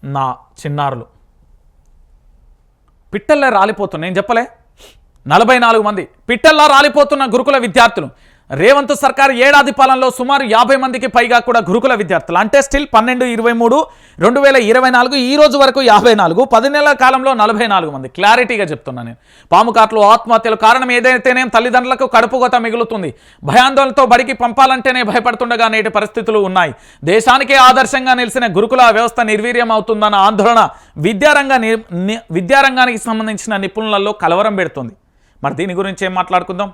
నా చిన్నారులు పిట్టల్లో రాలిపోతున్నా, నేను చెప్పలే 44 మంది పిట్టల్లా రాలిపోతున్న గురుకుల విద్యార్థులు. రేవంత్ సర్కార్ ఏడాది పాలనలో సుమారు 50 మందికి పైగా కూడా గురుకుల విద్యార్థులు. అంటే స్టిల్ 12/23/2024 ఈ రోజు వరకు 54, 10 నెలల కాలంలో 44 మంది. క్లారిటీగా చెప్తున్నా నేను. పాముకాట్లు ఆత్మహత్యలు కారణం ఏదైతేనే తల్లిదండ్రులకు కడుపుగోత మిగులుతుంది. భయాందోళనతో బడికి పంపాలంటేనే భయపడుతుండగా నేటి పరిస్థితులు ఉన్నాయి. దేశానికే ఆదర్శంగా నిలిచిన గురుకుల వ్యవస్థ నిర్వీర్యం అవుతుందన్న ఆందోళన విద్యారంగానికి సంబంధించిన నిపుణులలో కలవరం పెడుతుంది. మరి దీని గురించి ఏం మాట్లాడుకుందాం?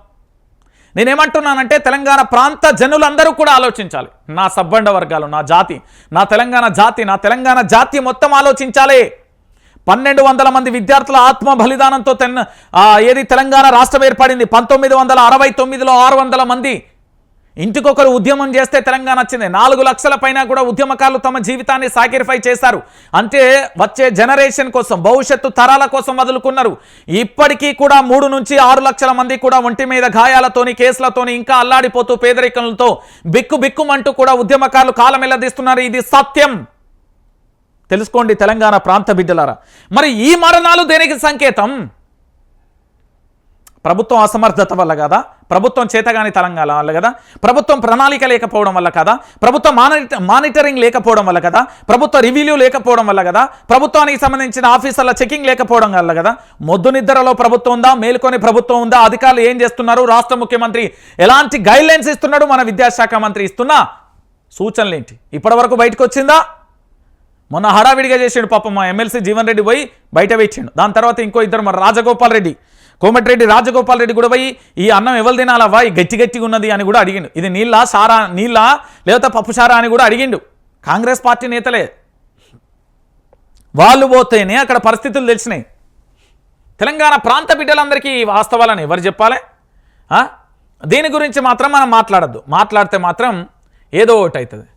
నేనేమంటున్నానంటే తెలంగాణ ప్రాంత జనులందరూ కూడా ఆలోచించాలి. నా సబ్బండ వర్గాలు, నా జాతి, నా తెలంగాణ జాతి మొత్తం ఆలోచించాలి. 1200 మంది విద్యార్థుల ఆత్మ బలిదానంతో తెలంగాణ రాష్ట్రం ఏర్పడింది. 1969లో 600 మంది ఇంటికొకరు ఉద్యమం చేస్తే తెలంగాణ వచ్చింది. 4 లక్షల పైన కూడా ఉద్యమకారులు తమ జీవితాన్ని సాక్రిఫై చేశారు. అంటే వచ్చే జనరేషన్ కోసం, భవిష్యత్తు తరాల కోసం వదులుకున్నారు. ఇప్పటికీ కూడా 3 నుంచి 6 లక్షల మంది కూడా ఒంటి మీద గాయాలతోని, కేసులతోని ఇంకా అల్లాడిపోతూ పేదరికంతో బిక్కుమంటూ కూడా ఉద్యమకారులు కాలం ఎల్లదీస్తున్నారు. ఇది సత్యం. తెలుసుకోండి తెలంగాణ ప్రాంత బిడ్డలారా. మరి ఈ మరణాలు దేనికి సంకేతం? ప్రభుత్వం అసమర్థత వల్ల కదా, ప్రభుత్వం చేతగాని తెలంగాణ వల్ల కదా, ప్రభుత్వం ప్రణాళిక లేకపోవడం వల్ల కదా, ప్రభుత్వం మానిటరింగ్ లేకపోవడం వల్ల కదా, ప్రభుత్వ రివ్యూ లేకపోవడం వల్ల కదా, ప్రభుత్వానికి సంబంధించిన ఆఫీసర్ల చెకింగ్ లేకపోవడం వల్ల కదా. మొద్దు నిద్రలో ప్రభుత్వం ఉందా, మేలుకొని ప్రభుత్వం ఉందా? అధికారులు ఏం చేస్తున్నారు? రాష్ట్ర ముఖ్యమంత్రి ఎలాంటి గైడ్లైన్స్ ఇస్తున్నాడు? మన విద్యాశాఖ మంత్రి ఇస్తున్న సూచనలు ఏంటి? ఇప్పటి వరకు బయటకు వచ్చిందా? మొన్న హడావిడిగా చేసాడు పాపం మా ఎమ్మెల్సీ జీవన్ రెడ్డి పోయి బయట పెట్టిండు. దాని తర్వాత ఇంకో ఇద్దరు మరి రాజగోపాల్ రెడ్డి, కోమటిరెడ్డి రాజగోపాల్ రెడ్డి కూడా పోయి ఈ అన్నం ఎవరు తినాలవ్వా, ఈ గట్టిగా ఉన్నది అని కూడా అడిగిండు. ఇది నీళ్ళ సారా, నీళ్ళ లేకపోతే పప్పు సారా అని కూడా అడిగిండు. కాంగ్రెస్ పార్టీ నేతలే వాళ్ళు పోతేనే అక్కడ పరిస్థితులు తెలిసినాయి. తెలంగాణ ప్రాంత బిడ్డలందరికీ వాస్తవాలని ఎవరు చెప్పాలి? దీని గురించి మాత్రం మనం మాట్లాడద్దు. మాట్లాడితే మాత్రం ఏదో ఒకటి అవుతుంది.